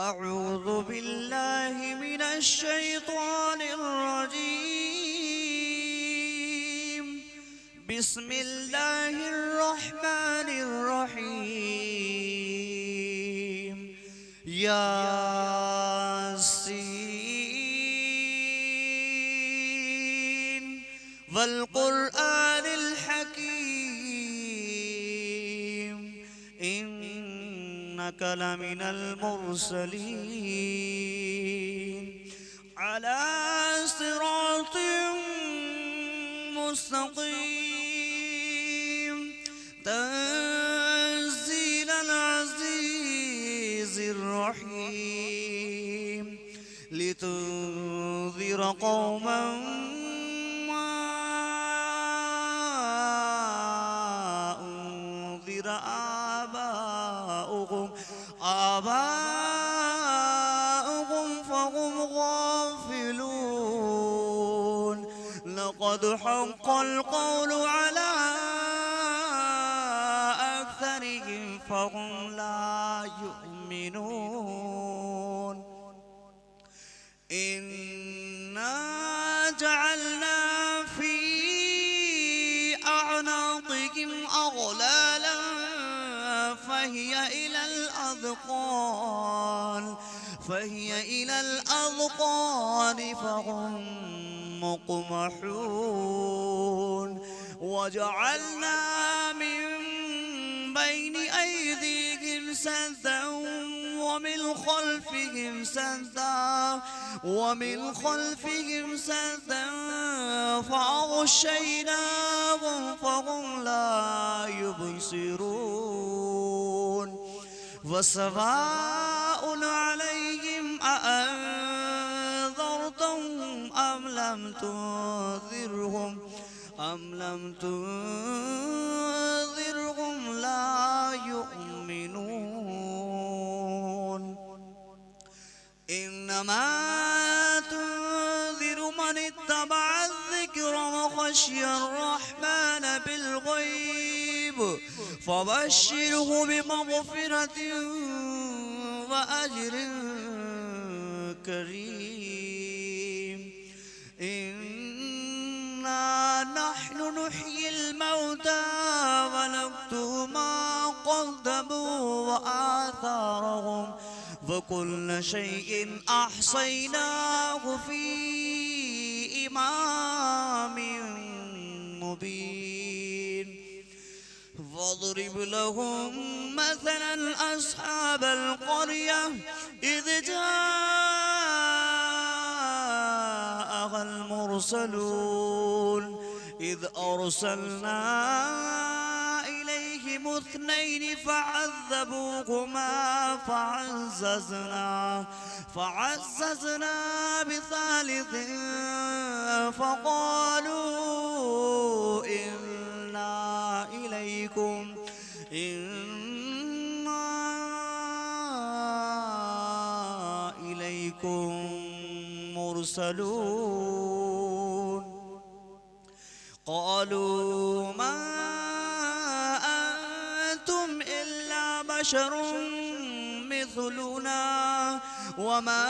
أعوذ بالله من الشيطان الرجيم. بسم الله الرحمن الرحيم. ياسين والقرآن الحكيم إنك لمن المرسلين على صراط مستقيم تنزيل العزيز الرحيم لتنذر قوما ما أنذر آباؤهم فهم غافلون. لقد حق القول على أكثرهم فهم لا يؤمنون. إنا جعلنا في أعناقهم أغلالا فهي إلى الأذقان فهم مقمحون. وجعلنا من بين أيديهم سدا ومن خلفهم سدا فأغشيناهم فهم لا يبصرون. وسواء عليهم أأنذرتهم أم لم تنذرهم لا يؤمنون. إنما تنذر من اتبع الذكر وخشي الرحمن بالغيب فبشره بمغفرة وأجر كريم. إنا نحن نحيي الموتى ونكتب ما قدموا وآثارهم وكل شيء أحصيناه في إمام مبين. واضرب لهم مثلا أصحاب القرية إذ جاءها المرسلون إذ أرسلنا إليهم اثنين فعذبوهما فعززنا بثالث فقالوا إنا إليكم مرسلون. قالوا ما أنتم إلا بشر مثلنا وما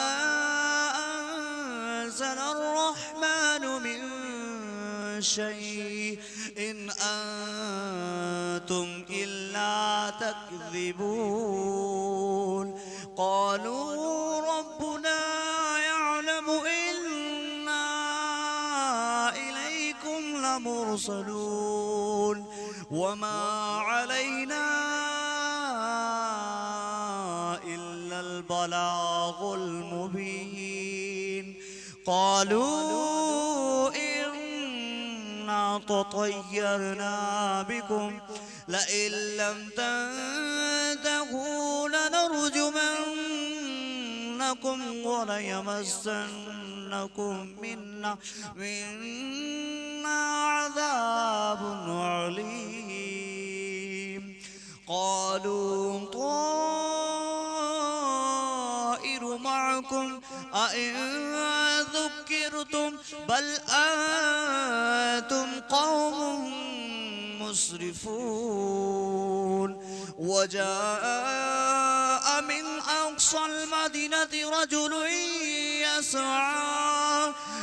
أنزل الرحمن من شيء إن أنتم إلا تكذبون. قالوا ربنا يعلم إنا إليكم لمرسلون وما علينا إلا البلاغ المبين. قالوا إنا تطيرنا بكم لئن لم تنتهوا لنرجمنكم وليمسنكم منا عذاب عليم. قالوا طائر معكم أئن ذكرتم بل أنتم قوم مسرفون وجاء من أقصى المدينة رجل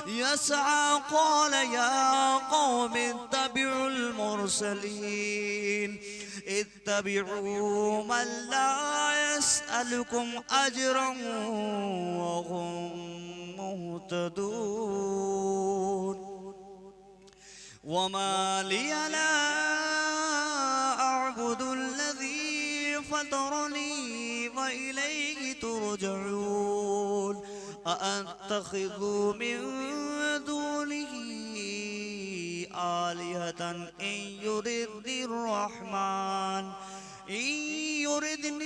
يسعى قال يا قوم اتبعوا المرسلين اتبعوا من لا يسألكم أجرا وهم مهتدون وما لي لا أعبد الذي فطرني وإليه ترجعون أأتخذ من دونه آلهة إن يردني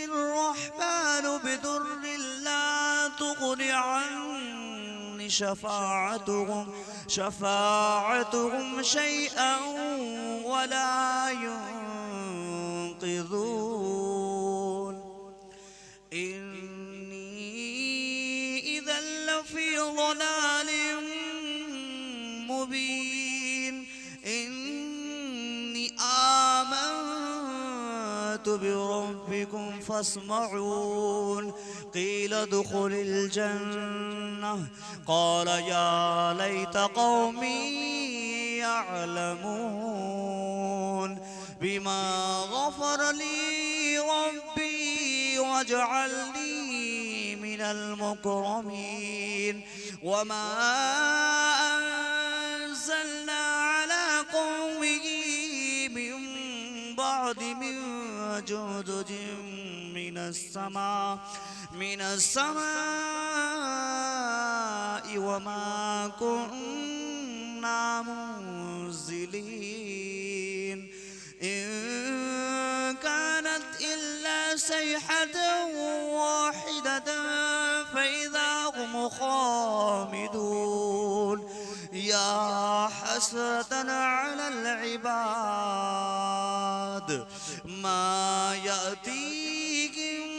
الرحمن بضر لا تغن عني شفاعتهم شيئا ولا ينقذون إني إذا لفي ضلال مبين إني آمنت بربكم فاسمعون قيل ادخل الجنة قال يا ليت قومي يعلمون بما غفر لي ربي واجعلني من المكرمين وما أنزلنا على قومه من بعد من جدد من السماء وما كنا منزلين إن كانت إلا صيحة واحدة فإذا هم خامدون يا حسرة على العباد ما يأتيهم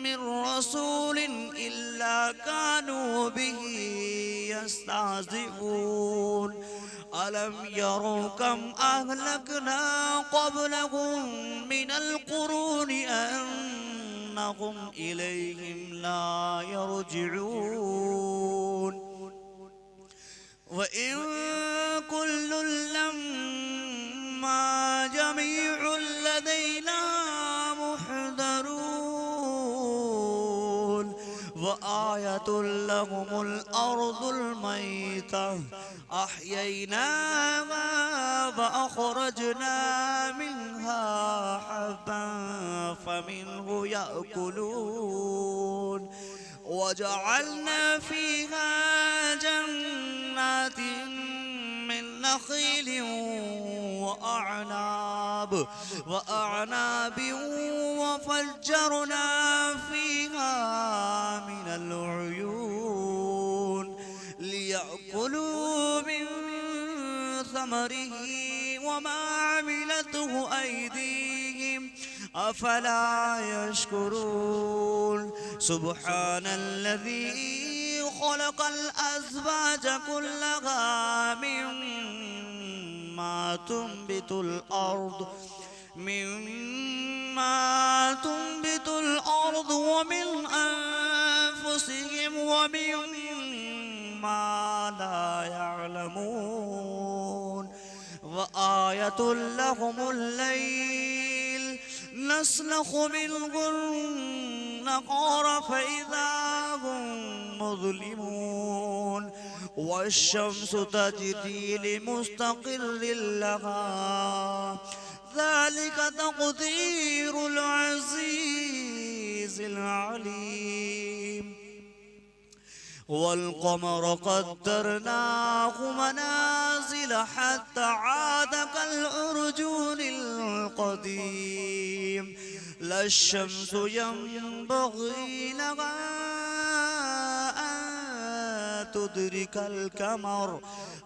من رسول إلا كانوا به يستهزئون ألم يروا كم أهلكنا قبلهم من القرون أنهم إليهم لا يرجعون وإن كل لما جميع لدينا محضرون وآية لهم الأرض الميتة أحييناها وأخرجنا منها حبا فمنه يأكلون وجعلنا فيها جنات من نخيل وأعناب وفجرنا فيها من العيون ليأكلوا من ثمره وما عملته أيديهم أفلا يشكرون سبحان الذي خلق الأزواج كلها مما تنبت الأرض ومن أنفسهم ومما لا يعلمون وآية لهم الليل نسلخ منه النهار فإذا هم مظلمون والشمس تجري لمستقر لها ذلك تقدير العزيز العليم والقمر قدرناه منازل حتى عاد كالعرجون القديم لا الشمس ينبغي لها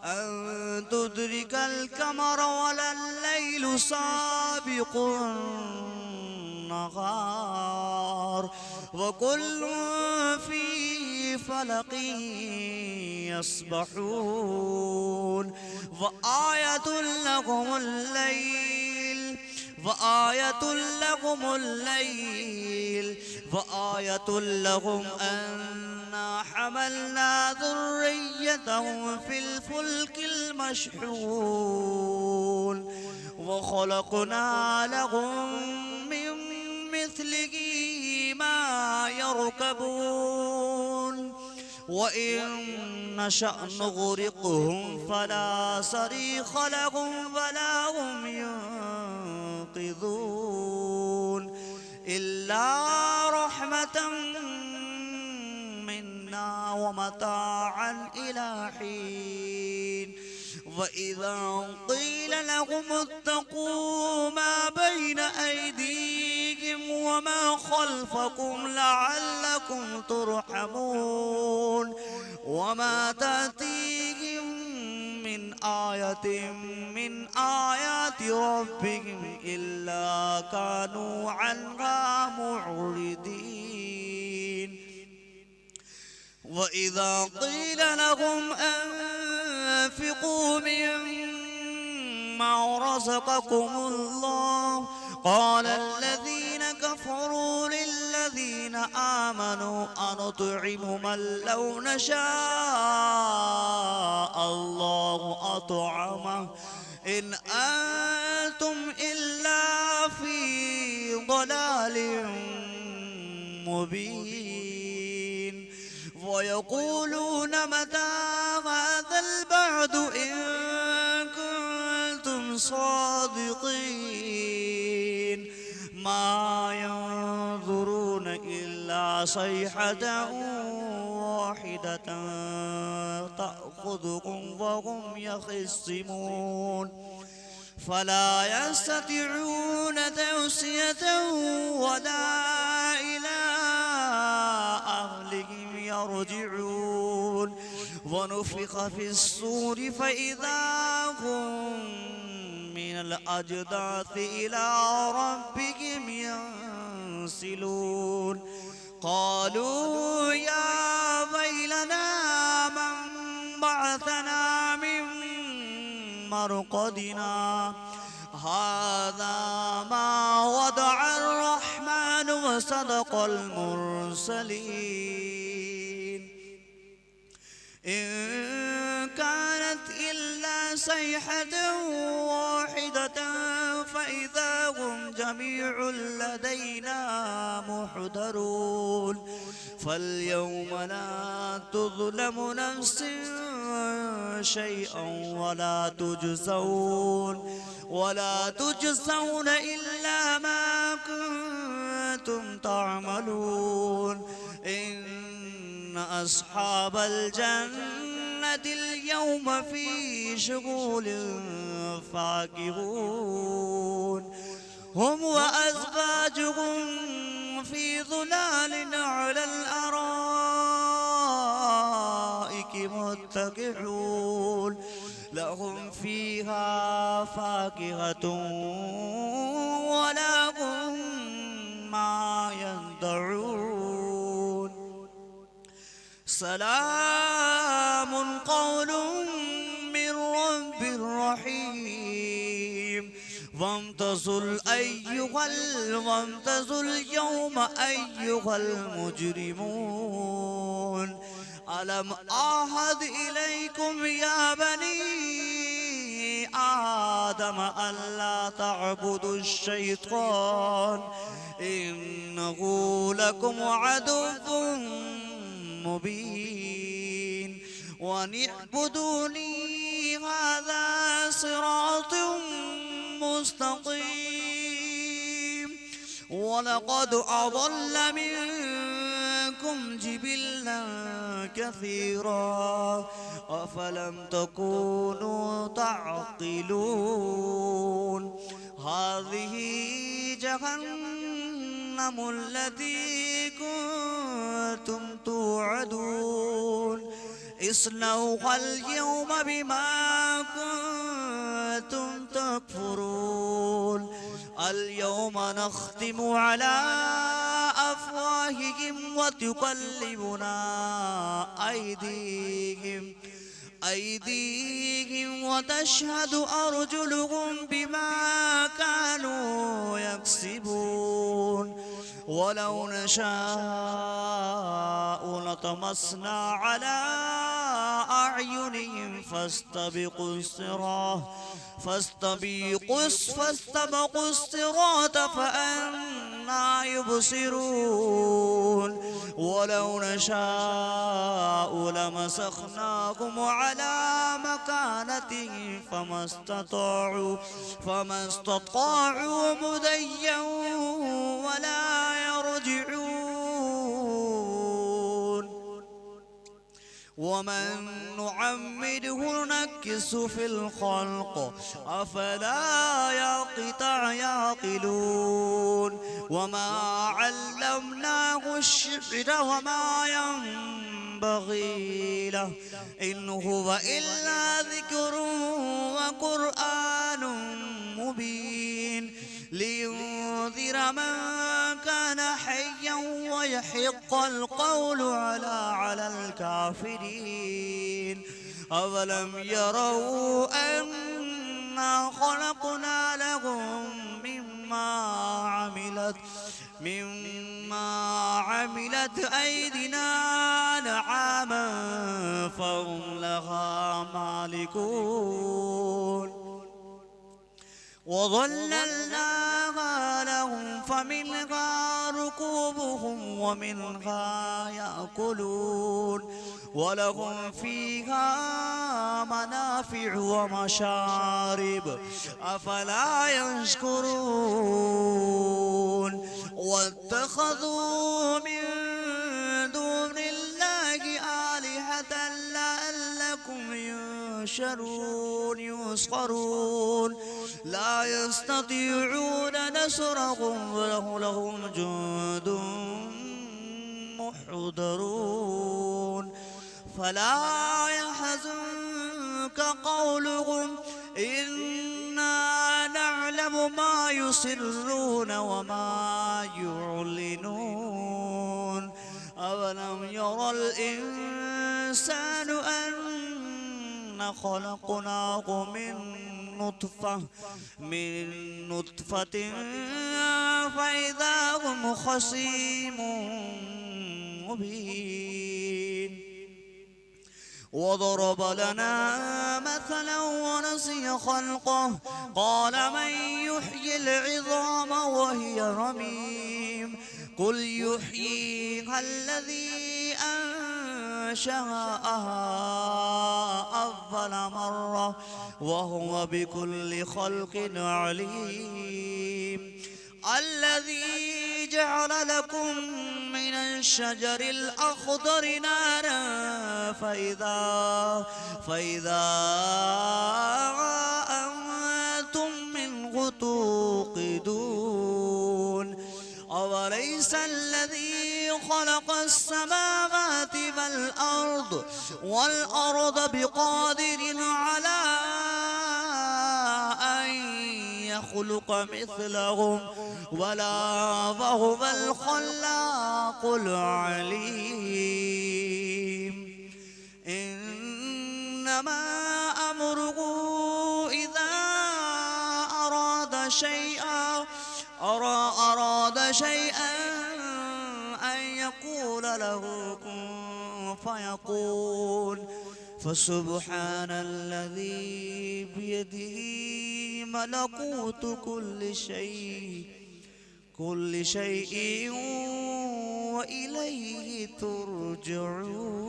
أن تدرك القمر ولا الليل سابق النهار وكل في فلق يسبحون وآية لهم الليل فآية لهم الليل فآية لهم أنا حملنا ذريتهم في الفلك المشحون وخلقنا لهم من مثله ما يركبون وإن نشأ نغرقهم فلا صريخ لهم ولا هم ينقذون إلا رحمة منا ومتاعا إلى حين وإذا قيل لهم اتقوا ما بين أيديهم وما خلفكم لعلكم ترحمون وما تأتيهم من آية من آيات ربهم إلا كانوا عنها معرضين وإذا قيل لهم أنفقوا مما رزقكم الله قال الذين كفروا للذين آمنوا أنطعم من لو نشاء الله أطعمه إن أنتم إلا في ضلال مبين ويقولون متى هذا البعد إن كنتم صادقين ما ينظرون إلا صيحة واحدة تأخذهم وهم يخصمون فلا يستطيعون توصية ولا إلى أهلهم يرجعون ونفخ في الصور فإذا هم من الأجداث إلى ربهم ينسلون قالوا يا ويلنا من بعثنا من مرقدنا هذا ما وضع الرحمن وصدق المرسلين إن كانت إلا صيحة واحدة فإذا هم جميع لدينا محضرون فاليوم لا تظلم نفس شيئا ولا تجزون إلا ما كنتم تعملون إن أصحاب الجنة اليوم في شغل فاكهون هم وأزواجهم في ظلال على الأرائك متكئون لهم فيها فاكهة ولهم ما يدعون سلام قول من رب رحيم وامتازوا اليوم أيها المجرمون ألم أعهد إليكم يا بني آدم ألا تعبدوا الشيطان إنه لكم عدو مبين وأن اعبدوني هذا صراط مستقيم ولقد أضل منكم جبلا كثيرا أفلم تكونوا تعقلون هذه جهنم التي كنتم توعدون اصلوها اليوم بما كنتم تكفرون اليوم نختم على أفواههم وتكلمنا أيديهم أيديهم وتشهد أرجلهم بما كانوا يكسبون ولو نشاء لطمسنا على أعينهم فاستبقوا الصراط فأنى يبصرون ولو نشاء لمسخناهم على مكانتهم فما استطاعوا مضيا ولا يرجعون ومن نعمره نكس في الخلق أفلا يعقلون وما علمناه الشعر وما ينبغي له إن هو إلا ذكر وقرآن مبين لينذر من كان حيا ويحق القول على الكافرين أولم يروا أنا خلقنا لهم مما عملت أيدينا أنعاما فهم لها مالكون وظللناها لهم فمنها ركوبهم ومنها يأكلون ولهم فيها منافع ومشارب أفلا يشكرون واتخذوا من دون الله آلهة لعلكم يسخرون لا يستطيعون نصرهم ولهم جند محضرون فلا يحزنك قولهم إنا نعلم ما يسرون وما يعلنون أولم يرى الإنسان أن خلقناه من نطفة فإذا هم خصيم مبين وضرب لنا مثلا ونسي خلقه قال من يحيي العظام وهي رميم قل يحييها الذي أنشأها أول مرة وهو بكل خلق عليم الذي جعل لكم من الشجر الأخضر نارا فإذا أنتم منه توقدون أوليس الذي خلق السماوات والأرض بقادر على أن يخلق مثلهم ولا وهو الخلاق العليم إنما أمره إذا أراد شيئا أن يقول له كن فيكون فسبحان الذي بيده ملكوت كل شيء وإليه ترجعون.